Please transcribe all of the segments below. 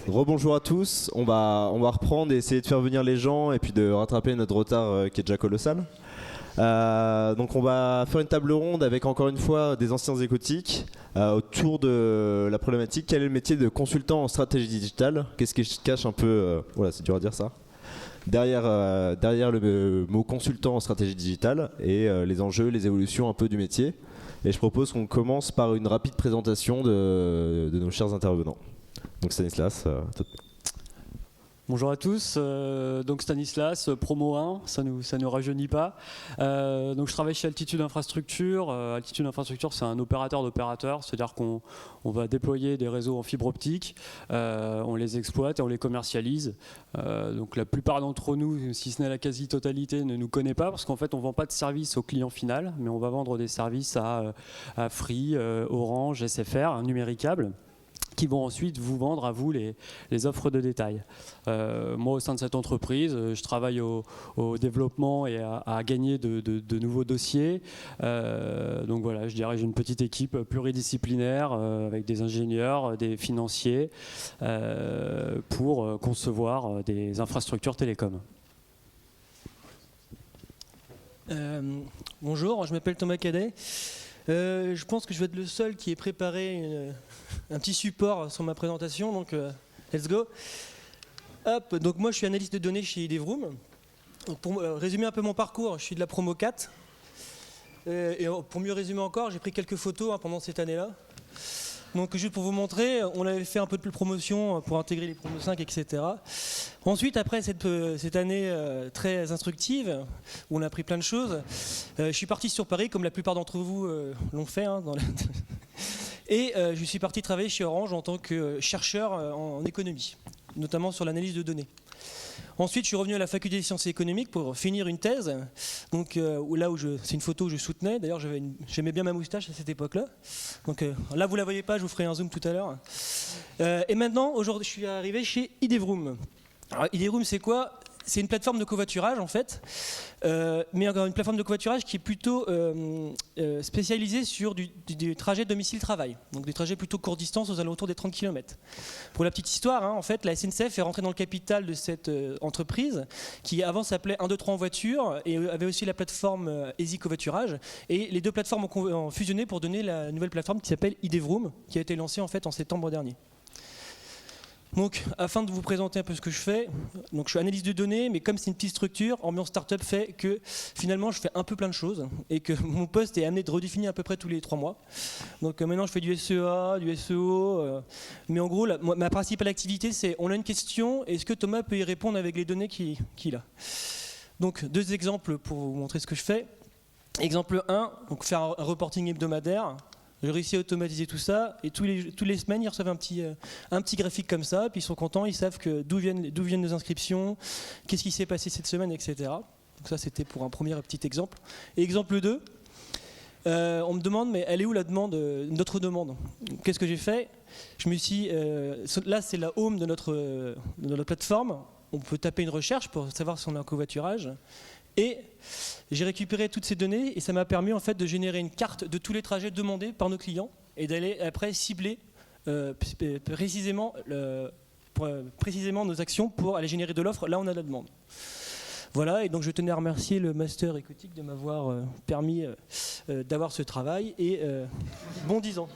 Rebonjour à tous, on va reprendre et essayer de faire venir les gens et puis de rattraper notre retard qui est déjà colossal. Donc on va faire une table ronde avec encore une fois des anciens écotiques autour de la problématique quel est le métier de consultant en stratégie digitale, qu'est-ce qui se cache un peu, voilà c'est dur à dire ça, derrière le mot consultant en stratégie digitale et les enjeux, les évolutions un peu du métier. Et je propose qu'on commence par une rapide présentation de nos chers intervenants. Donc Stanislas, Bonjour à tous, donc Stanislas, promo 1, ça nous rajeunit pas. Donc je travaille chez Altitude Infrastructure. Altitude Infrastructure, c'est un opérateur d'opérateurs, c'est-à-dire qu'on va déployer des réseaux en fibre optique, on les exploite et on les commercialise. Donc la plupart d'entre nous, si ce n'est la quasi-totalité, ne nous connaît pas parce qu'en fait on ne vend pas de service au client final, mais on va vendre des services à Free, Orange, SFR, un numéricable, qui vont ensuite vous vendre à vous les offres de détail. Moi, au sein de cette entreprise, je travaille au développement et à gagner de nouveaux dossiers. Donc voilà, je dirais que j'ai une petite équipe pluridisciplinaire avec des ingénieurs, des financiers, pour concevoir des infrastructures télécom. Bonjour, je m'appelle Thomas Cadet. Je pense que je vais être le seul qui ait préparé un petit support sur ma présentation, donc let's go. Hop, donc moi je suis analyste de données chez Idevroom. Pour résumer un peu mon parcours, je suis de la promo 4. Et pour mieux résumer encore, j'ai pris quelques photos pendant cette année-là. Donc juste pour vous montrer, on avait fait un peu de promotion pour intégrer les promos 5, etc. Ensuite, après cette année très instructive, où on a appris plein de choses, je suis parti sur Paris, comme la plupart d'entre vous l'ont fait. Et je suis parti travailler chez Orange en tant que chercheur en économie, notamment sur l'analyse de données. Ensuite, je suis revenu à la faculté des sciences économiques pour finir une thèse. Donc là où c'est une photo où je soutenais. D'ailleurs, j'aimais bien ma moustache à cette époque-là. Donc là, vous la voyez pas, je vous ferai un zoom tout à l'heure. Et maintenant, aujourd'hui, je suis arrivé chez Idevroom. Alors, Idevroom, c'est quoi ? C'est une plateforme de covoiturage en fait, mais encore une plateforme de covoiturage qui est plutôt spécialisée sur du trajet domicile-travail, donc des trajets plutôt courte distance aux alentours des 30 km. Pour la petite histoire, en fait, la SNCF est rentrée dans le capital de cette entreprise qui avant s'appelait 1-2-3 en voiture et avait aussi la plateforme Easy Covoiturage. Et les deux plateformes ont fusionné pour donner la nouvelle plateforme qui s'appelle Idevroom, qui a été lancée en fait en septembre dernier. Donc, afin de vous présenter un peu ce que je fais, donc je suis analyste de données, mais comme c'est une petite structure, ambiance startup fait que finalement je fais un peu plein de choses et que mon poste est amené de redéfinir à peu près tous les 3 mois. Donc maintenant je fais du SEA, du SEO, mais en gros ma principale activité c'est on a une question, est-ce que Thomas peut y répondre avec les données qu'il a. Donc 2 exemples pour vous montrer ce que je fais. Exemple 1, donc faire un reporting hebdomadaire. J'ai réussi à automatiser tout ça et tous les semaines ils reçoivent un petit graphique comme ça, puis ils sont contents, ils savent que d'où viennent nos inscriptions, qu'est-ce qui s'est passé cette semaine, etc. Donc ça c'était pour un premier petit exemple. Et exemple 2, on me demande mais elle est où la demande, notre demande. Qu'est-ce que j'ai fait ? Je me suis là c'est la home de notre plateforme, on peut taper une recherche pour savoir si on a un covoiturage. Et j'ai récupéré toutes ces données et ça m'a permis en fait de générer une carte de tous les trajets demandés par nos clients et d'aller après cibler précisément nos actions pour aller générer de l'offre là où on a de la demande. Voilà, et donc je tenais à remercier le master écotique de m'avoir permis d'avoir ce travail et bon 10 ans.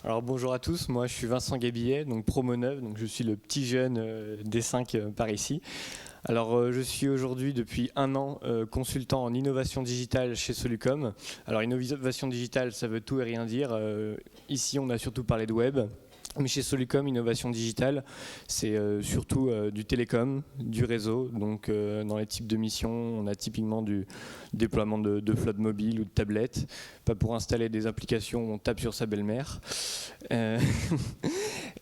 Alors bonjour à tous, moi je suis Vincent Gabillet, donc promo 9, donc je suis le petit jeune des 5 par ici. Alors je suis aujourd'hui depuis 1 an consultant en innovation digitale chez Solucom. Alors innovation digitale ça veut tout et rien dire, ici on a surtout parlé de web. Mais chez Solucom, innovation digitale, c'est surtout du télécom, du réseau. Donc dans les types de missions, on a typiquement du déploiement de flotte mobile ou de tablettes. Pas pour installer des applications où on tape sur sa belle-mère. Il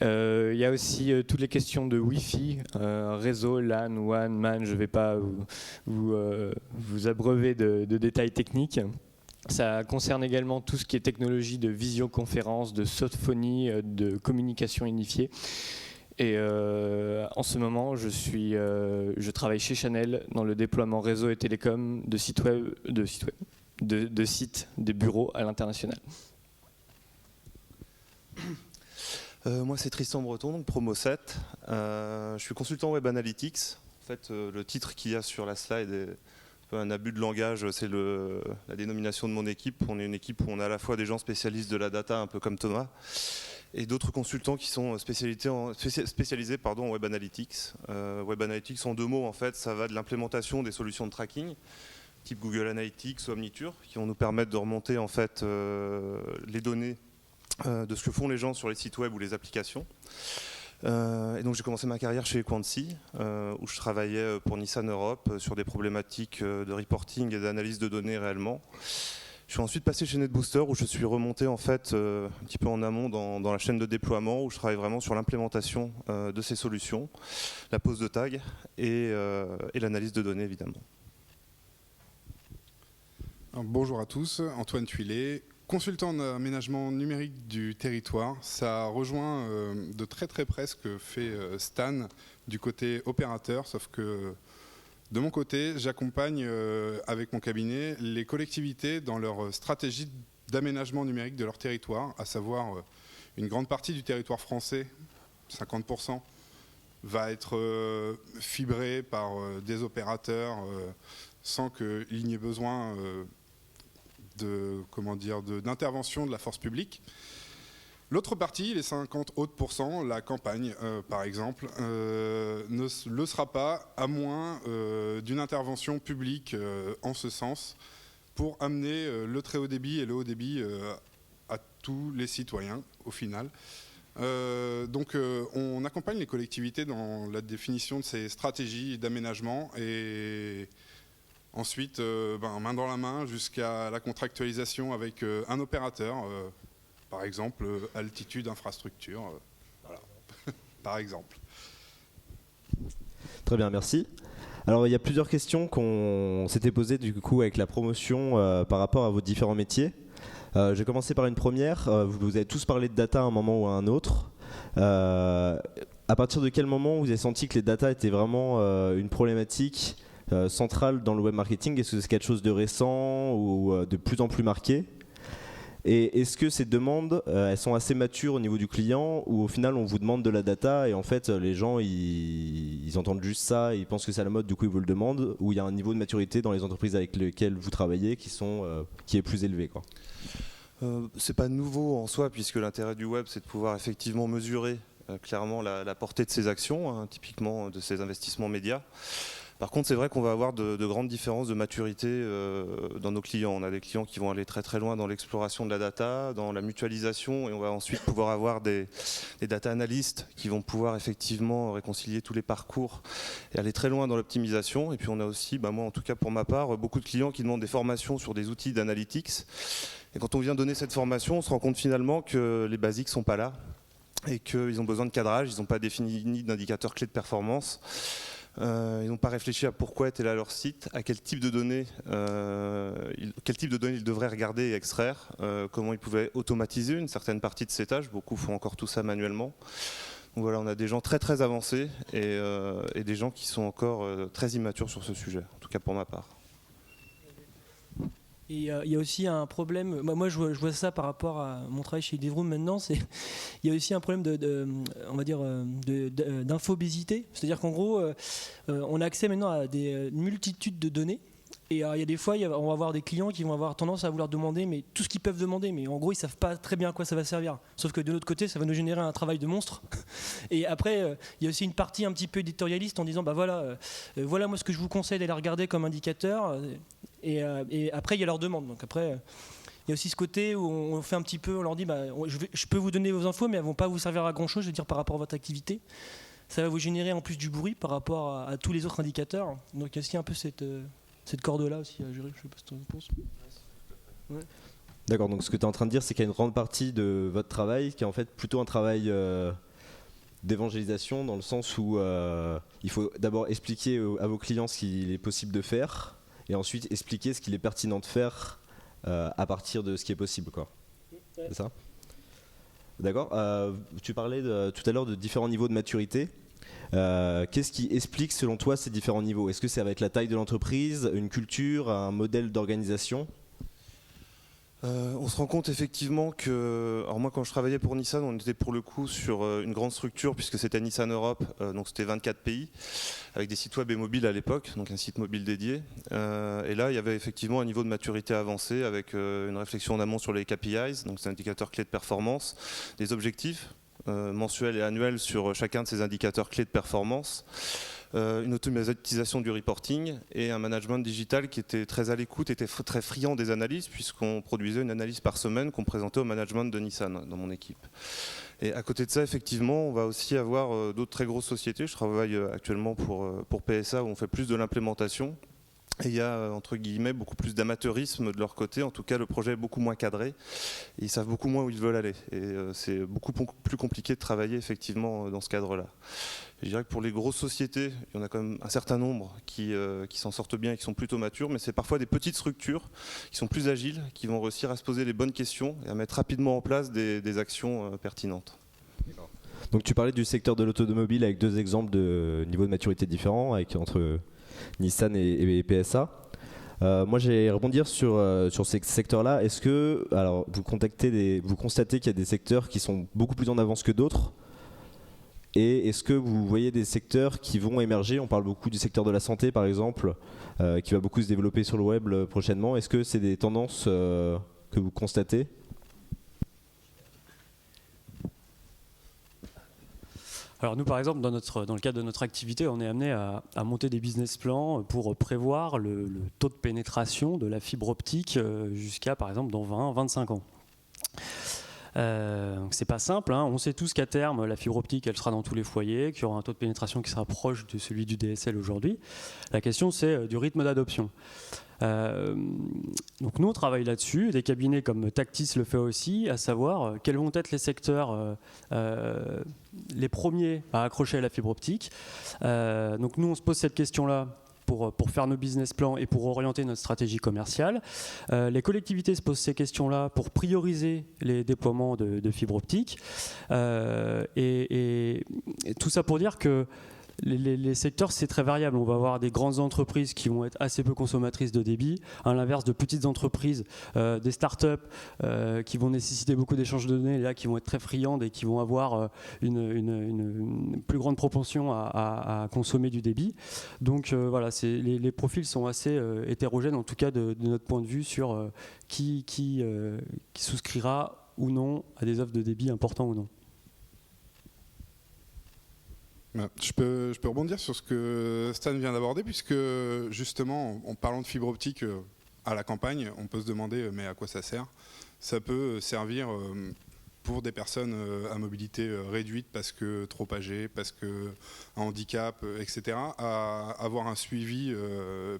y a aussi toutes les questions de Wi-Fi, réseau, LAN, WAN, MAN. Je ne vais pas vous abreuver de détails techniques. Ça concerne également tout ce qui est technologie de visioconférence, de softphonie, de communication unifiée. Et en ce moment, je travaille chez Chanel dans le déploiement réseau et télécom de sites web, de sites, de bureaux à l'international. Moi c'est Tristan Breton, donc Promo 7. Je suis consultant Web Analytics. En fait, le titre qu'il y a sur la slide est un peu un abus de langage, c'est la dénomination de mon équipe. On est une équipe où on a à la fois des gens spécialistes de la data, un peu comme Thomas, et d'autres consultants qui sont spécialisés en Web Analytics. Web Analytics, en deux mots, en fait, ça va de l'implémentation des solutions de tracking, type Google Analytics ou Omniture, qui vont nous permettre de remonter en fait, les données de ce que font les gens sur les sites web ou les applications. Et donc j'ai commencé ma carrière chez Equancy, où je travaillais pour Nissan Europe sur des problématiques de reporting et d'analyse de données réellement. Je suis ensuite passé chez NetBooster, où je suis remonté en fait un petit peu en amont dans la chaîne de déploiement, où je travaille vraiment sur l'implémentation de ces solutions, la pose de tags et l'analyse de données évidemment. Alors, bonjour à tous, Antoine Tuilet, consultant en aménagement numérique du territoire. Ça rejoint de très très près ce que fait Stan du côté opérateur, sauf que de mon côté, j'accompagne avec mon cabinet les collectivités dans leur stratégie d'aménagement numérique de leur territoire, à savoir une grande partie du territoire français, 50%, va être fibré par des opérateurs sans qu'il n'y ait besoin d'intervention de la force publique. L'autre partie, les 50 autres pourcents, la campagne par exemple, ne le sera pas à moins d'une intervention publique en ce sens pour amener le très haut débit et le haut débit à tous les citoyens au final. Donc on accompagne les collectivités dans la définition de ces stratégies d'aménagement et ensuite main dans la main jusqu'à la contractualisation avec un opérateur, par exemple altitude infrastructure, voilà. Par exemple. Très bien, merci. Alors il y a plusieurs questions qu'on s'était posées du coup avec la promotion par rapport à vos différents métiers. Je vais commencer par une première. Vous avez tous parlé de data à un moment ou à un autre. À partir de quel moment vous avez senti que les data étaient vraiment une problématique centrale dans le web marketing? Est-ce que c'est quelque chose de récent ou de plus en plus marqué? Et est-ce que ces demandes, elles sont assez matures au niveau du client, ou au final on vous demande de la data et en fait les gens ils entendent juste ça, ils pensent que c'est à la mode, du coup ils vous le demandent, ou il y a un niveau de maturité dans les entreprises avec lesquelles vous travaillez qui est plus élevé, quoi? C'est pas nouveau en soi, puisque l'intérêt du web c'est de pouvoir effectivement mesurer clairement la portée de ses actions, hein, typiquement de ses investissements médias. Par contre, c'est vrai qu'on va avoir de grandes différences de maturité dans nos clients. On a des clients qui vont aller très très loin dans l'exploration de la data, dans la mutualisation, et on va ensuite pouvoir avoir des data analystes qui vont pouvoir effectivement réconcilier tous les parcours et aller très loin dans l'optimisation. Et puis on a aussi, moi en tout cas pour ma part, beaucoup de clients qui demandent des formations sur des outils d'analytics. Et quand on vient donner cette formation, on se rend compte finalement que les basiques ne sont pas là et qu'ils ont besoin de cadrage, ils n'ont pas défini d'indicateurs clés de performance. Ils n'ont pas réfléchi à pourquoi était là leur site, à quel type de données ils devraient regarder et extraire, comment ils pouvaient automatiser une certaine partie de ces tâches. Beaucoup font encore tout ça manuellement. Donc voilà, on a des gens très très avancés et des gens qui sont encore très immatures sur ce sujet, en tout cas pour ma part. Et il y a aussi un problème, moi je vois ça par rapport à mon travail chez Devroom maintenant, il y a aussi un problème d'infobésité, c'est-à-dire qu'en gros on a accès maintenant à des multitudes de données. Et il y a des fois, on va avoir des clients qui vont avoir tendance à vouloir demander tout ce qu'ils peuvent demander, mais en gros ils savent pas très bien à quoi ça va servir. Sauf que de l'autre côté, ça va nous générer un travail de monstre. Et après, il y a aussi une partie un petit peu éditorialiste en disant voilà moi ce que je vous conseille d'aller regarder comme indicateur. Et après il y a leur demande. Donc après il y a aussi ce côté où on fait un petit peu, on leur dit je peux vous donner vos infos, mais elles vont pas vous servir à grand chose, je veux dire par rapport à votre activité. Ça va vous générer en plus du bruit par rapport à tous les autres indicateurs. Donc il y a aussi un peu cette corde-là aussi à gérer, je sais pas ce que tu en penses. Ouais. D'accord, donc ce que tu es en train de dire, c'est qu'il y a une grande partie de votre travail qui est en fait plutôt un travail d'évangélisation, dans le sens où il faut d'abord expliquer à vos clients ce qu'il est possible de faire, et ensuite expliquer ce qu'il est pertinent de faire à partir de ce qui est possible, quoi. Ouais. C'est ça ? D'accord. Tu parlais tout à l'heure de différents niveaux de maturité. Qu'est-ce qui explique selon toi ces différents niveaux ? Est-ce que c'est avec la taille de l'entreprise, une culture, un modèle d'organisation ? On se rend compte effectivement que, alors moi quand je travaillais pour Nissan, on était pour le coup sur une grande structure puisque c'était Nissan Europe, donc c'était 24 pays avec des sites web et mobiles à l'époque, donc un site mobile dédié. Et là il y avait effectivement un niveau de maturité avancé avec une réflexion en amont sur les KPIs, donc c'est indicateurs clés de performance, des objectifs mensuels et annuels sur chacun de ces indicateurs clés de performance. Une automatisation du reporting et un management digital qui était très à l'écoute, était très friand des analyses puisqu'on produisait une analyse par semaine qu'on présentait au management de Nissan dans mon équipe. Et à côté de ça, effectivement, on va aussi avoir d'autres très grosses sociétés. Je travaille actuellement pour PSA où on fait plus de l'implémentation. Et il y a, entre guillemets, beaucoup plus d'amateurisme de leur côté. En tout cas, le projet est beaucoup moins cadré. Et ils savent beaucoup moins où ils veulent aller. Et c'est beaucoup plus compliqué de travailler, effectivement, dans ce cadre-là. Je dirais que pour les grosses sociétés, il y en a quand même un certain nombre qui s'en sortent bien et qui sont plutôt matures. Mais c'est parfois des petites structures qui sont plus agiles, qui vont réussir à se poser les bonnes questions et à mettre rapidement en place des actions pertinentes. Donc tu parlais du secteur de l'automobile avec 2 exemples de niveaux de maturité différents entre Nissan et PSA. Moi, j'allais rebondir sur ces secteurs-là. Est-ce que, alors, vous constatez qu'il y a des secteurs qui sont beaucoup plus en avance que d'autres? Et est-ce que vous voyez des secteurs qui vont émerger? On parle beaucoup du secteur de la santé, par exemple, qui va beaucoup se développer sur le web prochainement. Est-ce que c'est des tendances que vous constatez? Alors nous, par exemple, dans le cadre de notre activité, on est amené à monter des business plans pour prévoir le taux de pénétration de la fibre optique jusqu'à, par exemple, dans 20-25 ans. C'est pas simple, hein. On sait tous qu'à terme, la fibre optique, elle sera dans tous les foyers, qu'il y aura un taux de pénétration qui sera proche de celui du DSL aujourd'hui. La question, c'est du rythme d'adoption. Donc nous on travaille là-dessus, des cabinets comme Tactis le fait aussi, à savoir quels vont être les secteurs les premiers à accrocher à la fibre optique. Donc nous on se pose cette question-là pour faire nos business plans et pour orienter notre stratégie commerciale. Les collectivités se posent ces questions-là pour prioriser les déploiements de fibre optique. Et tout ça pour dire que les secteurs, c'est très variable. On va avoir des grandes entreprises qui vont être assez peu consommatrices de débit, à l'inverse de petites entreprises, des startups qui vont nécessiter beaucoup d'échanges de données, là, qui vont être très friandes et qui vont avoir une plus grande propension à consommer du débit. Donc voilà, les profils sont assez hétérogènes, en tout cas de notre point de vue, sur qui souscrira ou non à des offres de débit importants ou non. Je peux rebondir sur ce que Stan vient d'aborder, puisque justement, en parlant de fibre optique à la campagne, on peut se demander mais à quoi ça sert? Ça peut servir pour des personnes à mobilité réduite parce que trop âgées, parce que un handicap, etc., à avoir un suivi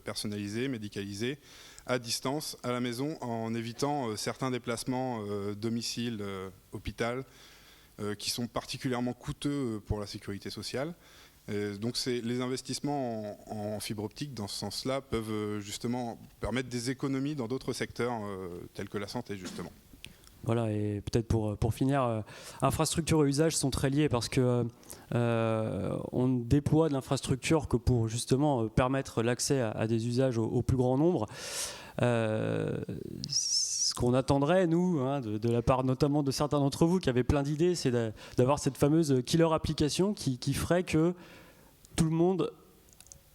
personnalisé, médicalisé, à distance, à la maison, en évitant certains déplacements domicile, hôpital, qui sont particulièrement coûteux pour la sécurité sociale. Donc les investissements en fibre optique, dans ce sens-là, peuvent justement permettre des économies dans d'autres secteurs tels que la santé, justement. Voilà, et peut-être pour finir, infrastructure et usage sont très liés parce que on déploie de l'infrastructure que pour justement permettre l'accès à des usages au plus grand nombre. Ce qu'on attendrait, nous, hein, de la part notamment de certains d'entre vous qui avaient plein d'idées, c'est d'avoir cette fameuse killer application qui ferait que tout le monde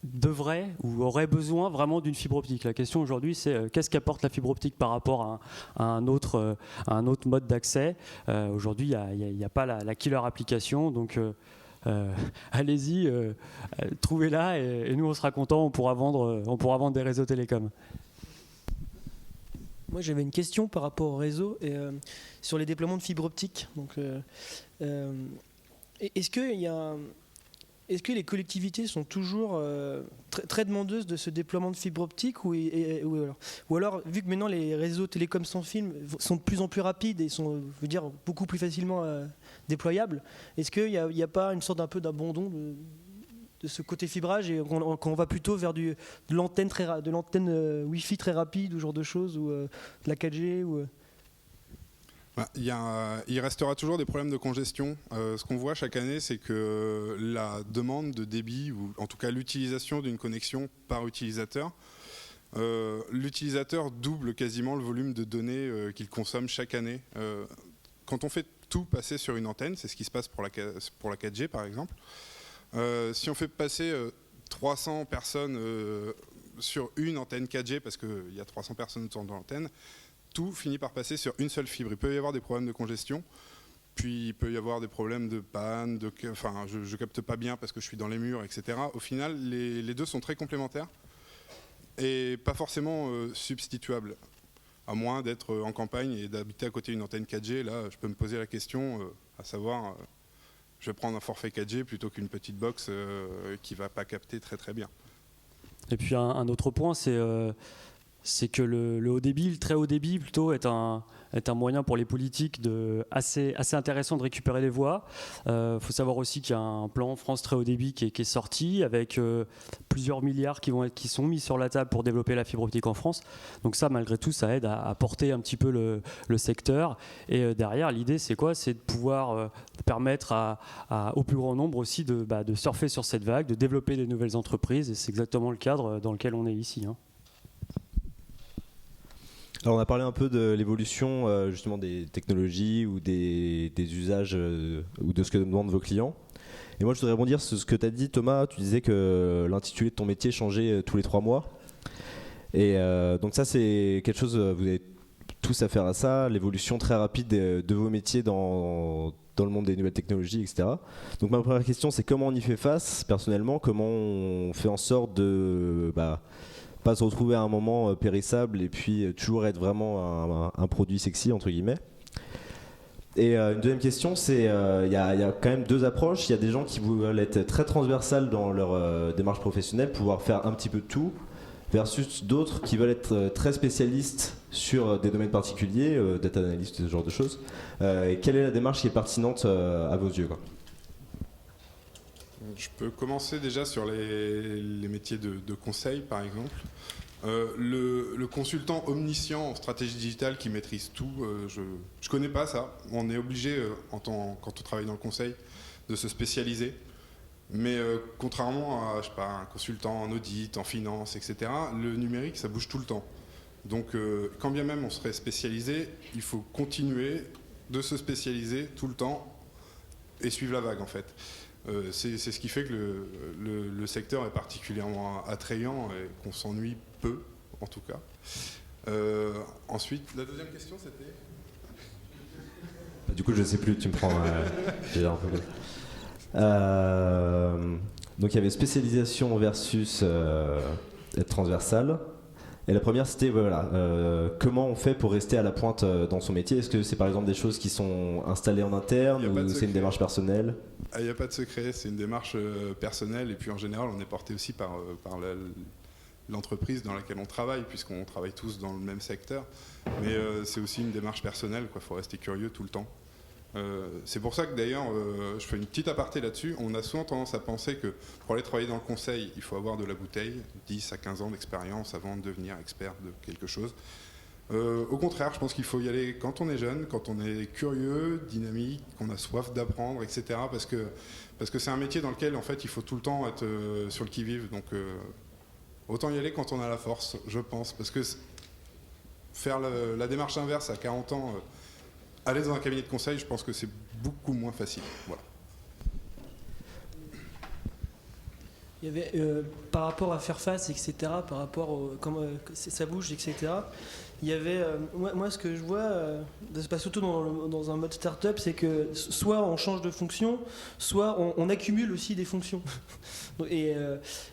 devrait ou aurait besoin vraiment d'une fibre optique. La question aujourd'hui, c'est qu'est-ce qu'apporte la fibre optique par rapport à un autre mode d'accès. Aujourd'hui, il n'y a pas la killer application, donc allez-y, trouvez-la et nous on sera contents, on pourra vendre des réseaux télécoms. Moi, j'avais une question par rapport au réseau et sur les déploiements de fibre optique. Donc, est-ce que les collectivités sont toujours très demandeuses de ce déploiement de fibre optique ou alors, vu que maintenant les réseaux télécoms sans fil sont de plus en plus rapides et sont, je veux dire, beaucoup plus facilement déployables, est-ce qu'il n'y a pas une sorte d'un peu d'abandon de ce côté fibrage et qu'on va plutôt vers de l'antenne Wi-Fi très rapide ou ce genre de choses, ou de la 4G ou il restera toujours des problèmes de congestion. Ce qu'on voit chaque année, c'est que la demande de débit, ou en tout cas l'utilisation d'une connexion par utilisateur, L'utilisateur double quasiment le volume de données qu'il consomme chaque année. Quand on fait tout passer sur une antenne, c'est ce qui se passe pour la 4G par exemple, si on fait passer 300 personnes sur une antenne 4G, parce qu'il y a 300 personnes autour de l'antenne, tout finit par passer sur une seule fibre. Il peut y avoir des problèmes de congestion, puis il peut y avoir des problèmes de panne, enfin je capte pas bien parce que je suis dans les murs, etc. Au final, les deux sont très complémentaires et pas forcément substituables. À moins d'être en campagne et d'habiter à côté d'une antenne 4G, là je peux me poser la question, à savoir, je vais prendre un forfait 4G plutôt qu'une petite box qui va pas capter très très bien. Et puis un autre point, c'est que le haut débit, le très haut débit plutôt, est un moyen pour les politiques assez intéressant de récupérer les voix. Faut savoir aussi qu'il y a un plan France très haut débit qui est sorti avec plusieurs milliards qui sont mis sur la table pour développer la fibre optique en France. Donc ça, malgré tout, ça aide à porter un petit peu le secteur. Et derrière, l'idée, c'est quoi? C'est de pouvoir permettre au plus grand nombre aussi de surfer sur cette vague, de développer des nouvelles entreprises. Et c'est exactement le cadre dans lequel on est ici. Alors on a parlé un peu de l'évolution justement des technologies ou des usages ou de ce que demandent vos clients. Et moi je voudrais rebondir sur ce que tu as dit, Thomas. Tu disais que l'intitulé de ton métier changeait tous les 3 mois. Et donc ça c'est quelque chose, vous avez tous affaire à ça, l'évolution très rapide de vos métiers dans le monde des nouvelles technologies, etc. Donc ma première question c'est comment on y fait face personnellement, comment on fait en sorte de... pas se retrouver à un moment périssable et puis toujours être vraiment un produit sexy entre guillemets. Et une deuxième question, c'est il y a quand même 2 approches. Il y a des gens qui veulent être très transversales dans leur démarche professionnelle, pouvoir faire un petit peu de tout, versus d'autres qui veulent être très spécialistes sur des domaines particuliers, data analyst, ce genre de choses. Et quelle est la démarche qui est pertinente à vos yeux, quoi? Je peux commencer déjà sur les métiers de conseil, par exemple. Le consultant omniscient en stratégie digitale qui maîtrise tout, je ne connais pas ça. On est obligé, quand on travaille dans le conseil, de se spécialiser. Mais contrairement à un consultant en audit, en finance, etc., le numérique, ça bouge tout le temps. Donc, quand bien même on serait spécialisé, il faut continuer de se spécialiser tout le temps et suivre la vague, en fait. C'est ce qui fait que le secteur est particulièrement attrayant et qu'on s'ennuie peu, en tout cas. Ensuite, la deuxième question, c'était... Du coup, je sais plus, tu me prends déjà un peu. Donc, il y avait spécialisation versus être transversal. Et la première, c'était comment on fait pour rester à la pointe dans son métier? Est-ce que c'est par exemple des choses qui sont installées en interne ou c'est une démarche personnelle? Il n'y a pas de secret, c'est une démarche personnelle et puis en général on est porté aussi par l'entreprise dans laquelle on travaille puisqu'on travaille tous dans le même secteur. Mais c'est aussi une démarche personnelle, il faut rester curieux tout le temps. C'est pour ça que d'ailleurs, je fais une petite aparté là-dessus, on a souvent tendance à penser que pour aller travailler dans le conseil, il faut avoir de la bouteille, 10 à 15 ans d'expérience avant de devenir expert de quelque chose. Au contraire, je pense qu'il faut y aller quand on est jeune, quand on est curieux, dynamique, qu'on a soif d'apprendre, etc. Parce que c'est un métier dans lequel en fait, il faut tout le temps être sur le qui-vive. Donc autant y aller quand on a la force, je pense. Parce que faire la démarche inverse à 40 ans, aller dans un cabinet de conseil, je pense que c'est beaucoup moins facile. Voilà. Il y avait, par rapport à faire face, etc., par rapport au comment ça bouge, etc., il y avait, moi ce que je vois, ça se passe surtout dans un mode start-up, c'est que soit on change de fonction, soit on accumule aussi des fonctions. Et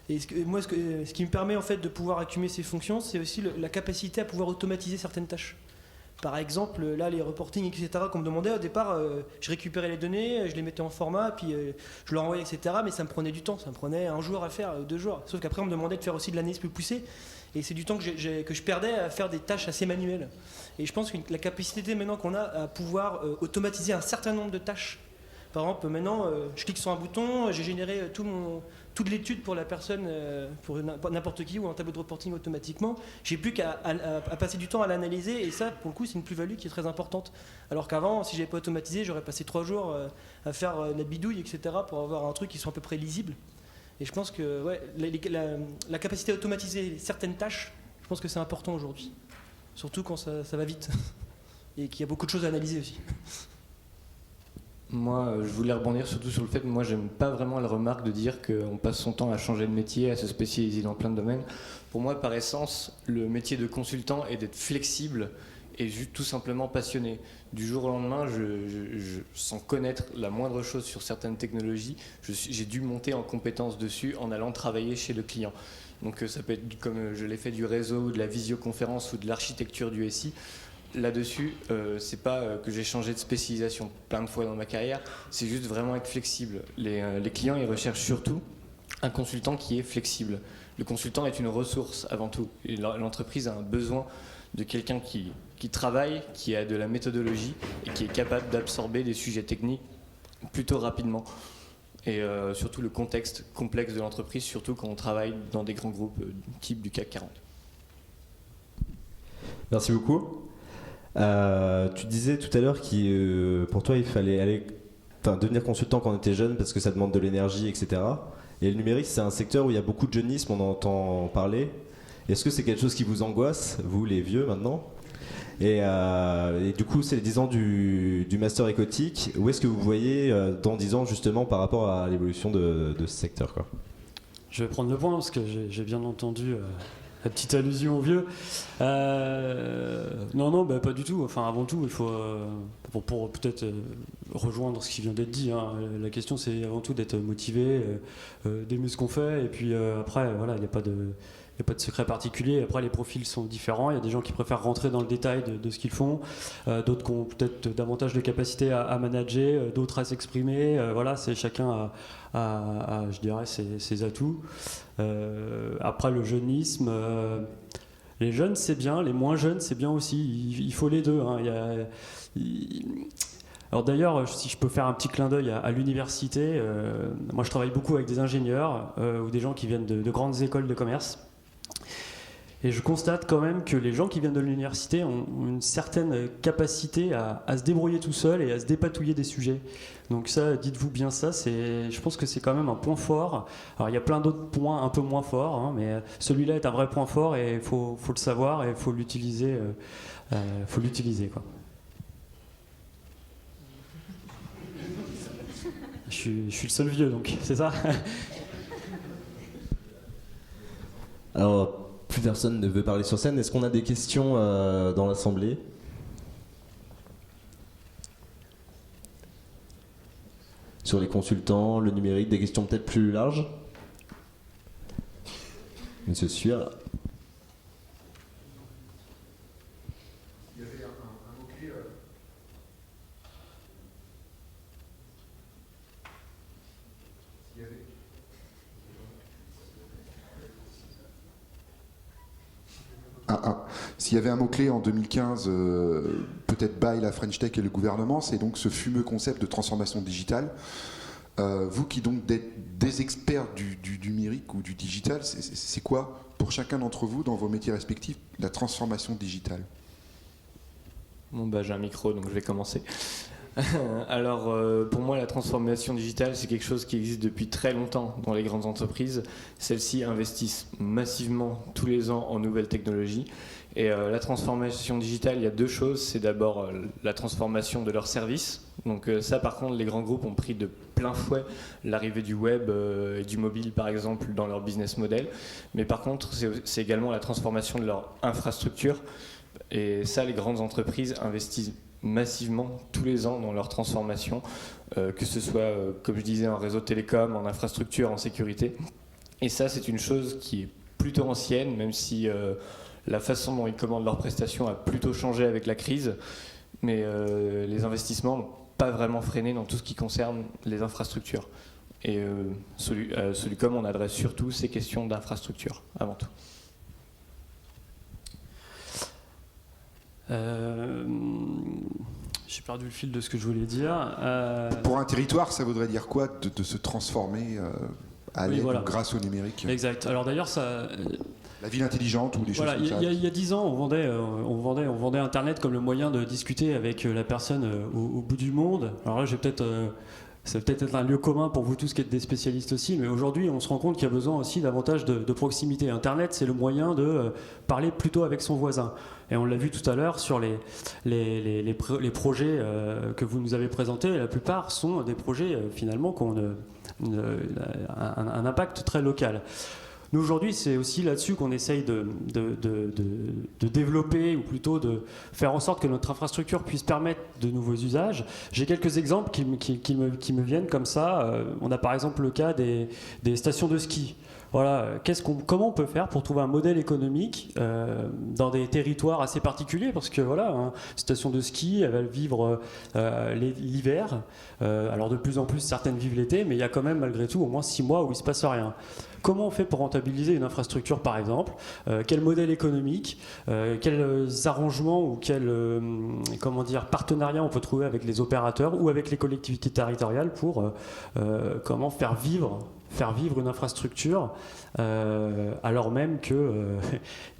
ce qui me permet en fait de pouvoir accumuler ces fonctions, c'est aussi la capacité à pouvoir automatiser certaines tâches. Par exemple, là, les reporting, etc., qu'on me demandait, au départ, je récupérais les données, je les mettais en format, puis je leur envoyais, etc., mais ça me prenait du temps, ça me prenait 1 jour à faire, 2 jours. Sauf qu'après, on me demandait de faire aussi de l'analyse plus poussée, et c'est du temps que je perdais à faire des tâches assez manuelles. Et je pense que la capacité maintenant qu'on a à pouvoir automatiser un certain nombre de tâches. Par exemple, maintenant, je clique sur un bouton, j'ai généré toute l'étude pour la personne, pour n'importe qui, ou un tableau de reporting automatiquement. J'ai plus qu'à passer du temps à l'analyser, et ça, pour le coup, c'est une plus-value qui est très importante. Alors qu'avant, si j'avais pas automatisé, j'aurais passé 3 jours à faire la bidouille, etc., pour avoir un truc qui soit à peu près lisible. Et je pense que la capacité à automatiser certaines tâches Je pense que c'est important aujourd'hui, surtout quand ça va vite et qu'il y a beaucoup de choses à analyser aussi. Moi, je voulais rebondir surtout sur le fait que moi, j'aime pas vraiment la remarque de dire qu'on passe son temps à changer de métier, à se spécialiser dans plein de domaines. Pour moi, par essence, le métier de consultant est d'être flexible et tout simplement passionné. Du jour au lendemain, sans connaître la moindre chose sur certaines technologies, j'ai dû monter en compétence dessus en allant travailler chez le client. Donc ça peut être, comme je l'ai fait, du réseau, de la visioconférence ou de l'architecture du SI. Là-dessus, c'est pas que j'ai changé de spécialisation plein de fois dans ma carrière, c'est juste vraiment être flexible. Les clients, ils recherchent surtout un consultant qui est flexible. Le consultant est une ressource avant tout. Et l'entreprise a un besoin de quelqu'un qui travaille, qui a de la méthodologie et qui est capable d'absorber des sujets techniques plutôt rapidement. Et surtout le contexte complexe de l'entreprise, surtout quand on travaille dans des grands groupes type du CAC 40. Merci beaucoup. Tu disais tout à l'heure que pour toi il fallait devenir consultant quand on était jeune parce que ça demande de l'énergie, etc. Et le numérique, c'est un secteur où il y a beaucoup de jeunisme, on en entend parler. Est-ce que c'est quelque chose qui vous angoisse, vous les vieux maintenant ? Et du coup, c'est les 10 ans du master écotique. Où est-ce que vous voyez dans 10 ans justement par rapport à l'évolution de ce secteur, quoi ? Je vais prendre le point parce que j'ai bien entendu la petite allusion au vieux. Non, pas du tout. Enfin, avant tout, il faut, pour peut-être rejoindre ce qui vient d'être dit, hein, la question c'est avant tout d'être motivé, d'aimer ce qu'on fait, et puis après, voilà, il n'y a pas de secret particulier. Après, les profils sont différents. Il y a des gens qui préfèrent rentrer dans le détail de ce qu'ils font, d'autres qui ont peut-être davantage de capacité à manager, d'autres à s'exprimer. Voilà, c'est chacun je dirais, ses atouts. Après, le jeunisme, les jeunes, c'est bien. Les moins jeunes, c'est bien aussi. Il faut les deux. Hein. Alors d'ailleurs, si je peux faire un petit clin d'œil à l'université, moi je travaille beaucoup avec des ingénieurs ou des gens qui viennent de grandes écoles de commerce. Et je constate quand même que les gens qui viennent de l'université ont une certaine capacité à se débrouiller tout seul et à se dépatouiller des sujets. Donc ça, dites-vous bien ça, je pense que c'est quand même un point fort. Alors il y a plein d'autres points un peu moins forts, hein, mais celui-là est un vrai point fort et il faut le savoir et il faut l'utiliser. Quoi. Je suis le seul vieux, donc c'est ça. Alors, plus personne ne veut parler sur scène. Est-ce qu'on a des questions dans l'assemblée ? Sur les consultants, le numérique, des questions peut-être plus larges ? Monsieur Suir. Il y avait un mot-clé. S'il y avait un mot-clé en 2015, peut-être by la French Tech et le gouvernement, c'est donc ce fameux concept de transformation digitale. Vous qui donc êtes des experts du numérique ou du digital, c'est quoi pour chacun d'entre vous dans vos métiers respectifs la transformation digitale ? Bon, j'ai un micro, donc je vais commencer. Alors, pour moi, la transformation digitale, c'est quelque chose qui existe depuis très longtemps dans les grandes entreprises. Celles-ci investissent massivement tous les ans en nouvelles technologies. Et la transformation digitale, il y a deux choses. C'est d'abord la transformation de leurs services. Donc ça, par contre, les grands groupes ont pris de plein fouet l'arrivée du web et du mobile, par exemple, dans leur business model. Mais par contre, c'est également la transformation de leur infrastructure. Et ça, les grandes entreprises investissent massivement tous les ans dans leur transformation, que ce soit, comme je disais, en réseau télécom, en infrastructure, en sécurité. Et ça, c'est une chose qui est plutôt ancienne, même si la façon dont ils commandent leurs prestations a plutôt changé avec la crise. Mais les investissements n'ont pas vraiment freiné dans tout ce qui concerne les infrastructures. Et Solucom, on adresse surtout ces questions d'infrastructure, avant tout. J'ai perdu le fil de ce que je voulais dire. Pour un territoire, ça voudrait dire quoi de se transformer à l'aide ou grâce au numérique ? Exact. Alors d'ailleurs, ça... La ville intelligente ou des choses comme ça. Il y a 10 ans, on vendait Internet comme le moyen de discuter avec la personne au bout du monde. Alors là, je vais peut-être ça va peut-être être un lieu commun pour vous tous qui êtes des spécialistes aussi, mais aujourd'hui on se rend compte qu'il y a besoin aussi davantage de proximité. Internet, c'est le moyen de parler plutôt avec son voisin. Et on l'a vu tout à l'heure sur les projets que vous nous avez présentés, la plupart sont des projets finalement qui ont un impact très local. Nous aujourd'hui, c'est aussi là-dessus qu'on essaye de développer, ou plutôt de faire en sorte que notre infrastructure puisse permettre de nouveaux usages. J'ai quelques exemples qui me viennent comme ça. On a par exemple le cas des stations de ski. Voilà, comment on peut faire pour trouver un modèle économique dans des territoires assez particuliers, parce que voilà, une station de ski, elle va vivre l'hiver. Alors de plus en plus, certaines vivent l'été, mais il y a quand même malgré tout au moins 6 mois où il ne se passe rien. Comment on fait pour rentabiliser une infrastructure, par exemple? Quel modèle économique? Quels arrangements ou quels partenariats on peut trouver avec les opérateurs ou avec les collectivités territoriales pour comment faire vivre une infrastructure alors même qu'il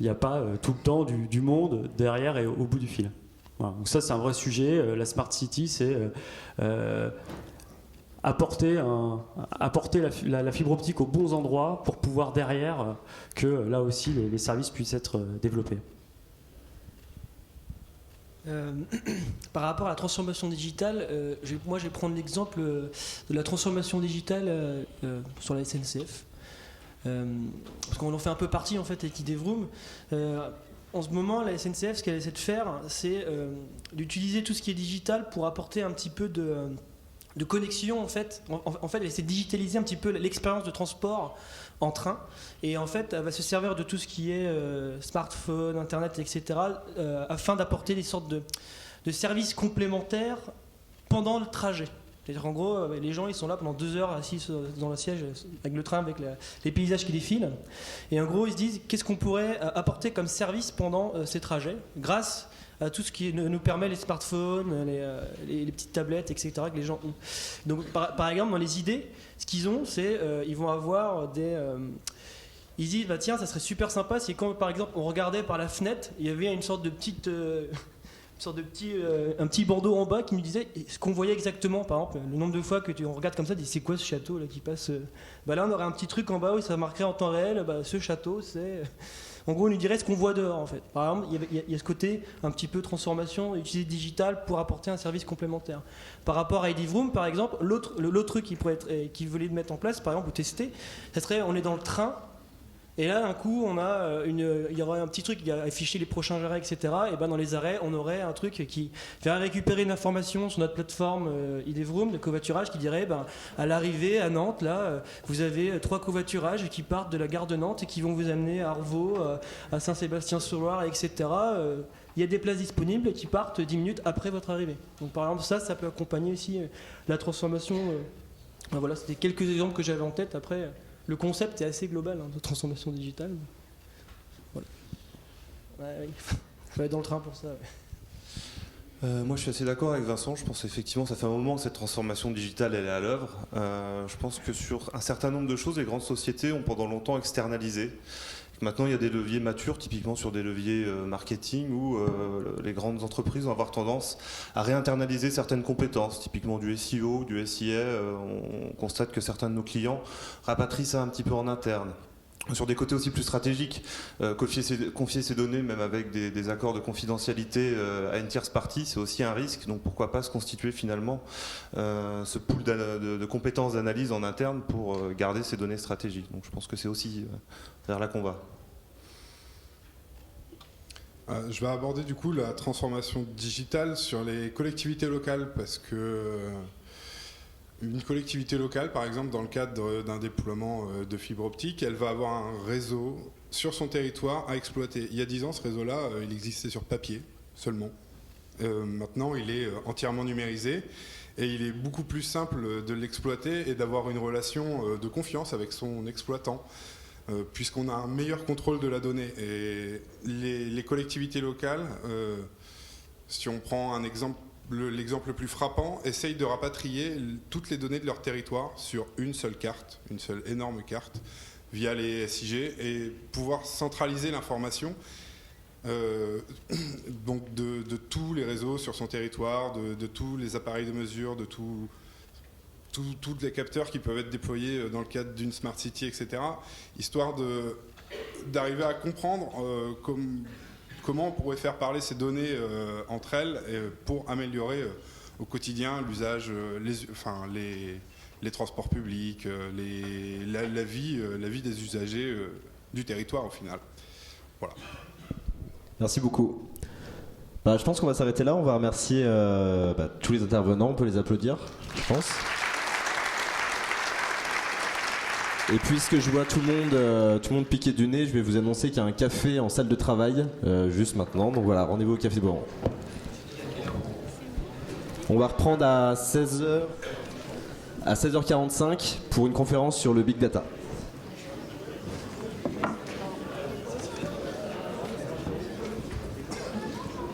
n'y a pas tout le temps du monde derrière et au bout du fil. Voilà. Donc ça, c'est un vrai sujet. La Smart City, c'est apporter la fibre optique aux bons endroits pour pouvoir derrière que là aussi les services puissent être développés. Par rapport à la transformation digitale, je vais prendre l'exemple de la transformation digitale sur la SNCF. Parce qu'on en fait un peu partie en fait avec Idevroom. En ce moment, la SNCF, ce qu'elle essaie de faire, c'est d'utiliser tout ce qui est digital pour apporter un petit peu de connexion en fait. En fait, elle essaie de digitaliser un petit peu l'expérience de transport en train, et en fait elle va se servir de tout ce qui est smartphone, internet, etc. Afin d'apporter des sortes de services complémentaires pendant le trajet. C'est-à-dire en gros, les gens ils sont là pendant 2 heures assis dans le siège avec le train, avec les paysages qui défilent, et en gros ils se disent qu'est-ce qu'on pourrait apporter comme service pendant ces trajets grâce à tout ce qui nous permet les smartphones, les petites tablettes, etc. que les gens ont. Donc par exemple dans les idées, ce qu'ils ont, c'est ils vont avoir ils disent bah tiens, ça serait super sympa si quand par exemple on regardait par la fenêtre, il y avait une sorte de petite un petit bandeau en bas qui nous disait ce qu'on voyait exactement, par exemple le nombre de fois que on regarde comme ça, c'est quoi ce château là qui passe, bah là on aurait un petit truc en bas où ça marquerait en temps réel, bah ce château c'est en gros on lui dirait ce qu'on voit dehors en fait. Par exemple il y a ce côté un petit peu transformation, utiliser digital pour apporter un service complémentaire. Par rapport à Idevroom par exemple, l'autre truc qui voulait mettre en place par exemple ou tester, ça serait on est dans le train. Et là, d'un coup, il y aurait un petit truc qui va afficher les prochains arrêts, etc. Et ben dans les arrêts, on aurait un truc qui va récupérer une information sur notre plateforme Idevroom de covoiturage qui dirait, à l'arrivée à Nantes, là, vous avez 3 covoiturages qui partent de la gare de Nantes et qui vont vous amener à Arvaux, à Saint-Sébastien-sur-Loire, etc. Il y a des places disponibles qui partent 10 minutes après votre arrivée. Donc par exemple, ça peut accompagner aussi la transformation. Voilà, c'était quelques exemples que j'avais en tête. Après. Le concept est assez global de transformation digitale. Voilà. Ouais, il faut être dans le train pour ça. Ouais. Moi je suis assez d'accord avec Vincent, je pense effectivement ça fait un moment que cette transformation digitale elle est à l'œuvre. Je pense que sur un certain nombre de choses, les grandes sociétés ont pendant longtemps externalisé. Maintenant il y a des leviers matures, typiquement sur des leviers marketing, où les grandes entreprises vont avoir tendance à réinternaliser certaines compétences, typiquement du SEO, du SIA. On constate que certains de nos clients rapatrient ça un petit peu en interne. Sur des côtés aussi plus stratégiques, confier ces données, même avec des accords de confidentialité à une tierce partie, c'est aussi un risque. Donc pourquoi pas se constituer finalement ce pool de compétences d'analyse en interne pour garder ces données stratégiques. Donc je pense que c'est aussi vers là qu'on va. Je vais aborder du coup la transformation digitale sur les collectivités locales, parce que une collectivité locale, par exemple, dans le cadre d'un déploiement de fibre optique, elle va avoir un réseau sur son territoire à exploiter. Il y a 10 ans, ce réseau-là, il existait sur papier seulement. Maintenant, il est entièrement numérisé et il est beaucoup plus simple de l'exploiter et d'avoir une relation de confiance avec son exploitant, puisqu'on a un meilleur contrôle de la donnée. Et les collectivités locales, si on prend un exemple, l'exemple le plus frappant, essayent de rapatrier toutes les données de leur territoire sur une seule carte, une seule énorme carte, via les SIG, et pouvoir centraliser l'information donc de tous les réseaux sur son territoire, de tous les appareils de mesure, de tout tous les capteurs qui peuvent être déployés dans le cadre d'une Smart City, etc., histoire d'arriver à comprendre comment on pourrait faire parler ces données entre elles pour améliorer au quotidien l'usage, les transports publics, la vie des usagers du territoire au final. Voilà. Merci beaucoup. Je pense qu'on va s'arrêter là. On va remercier tous les intervenants. On peut les applaudir, je pense. Et puisque je vois tout le monde piquer du nez, je vais vous annoncer qu'il y a un café en salle de travail juste maintenant. Donc voilà, rendez-vous au Café Boran. On va reprendre à 16h45 pour une conférence sur le Big Data.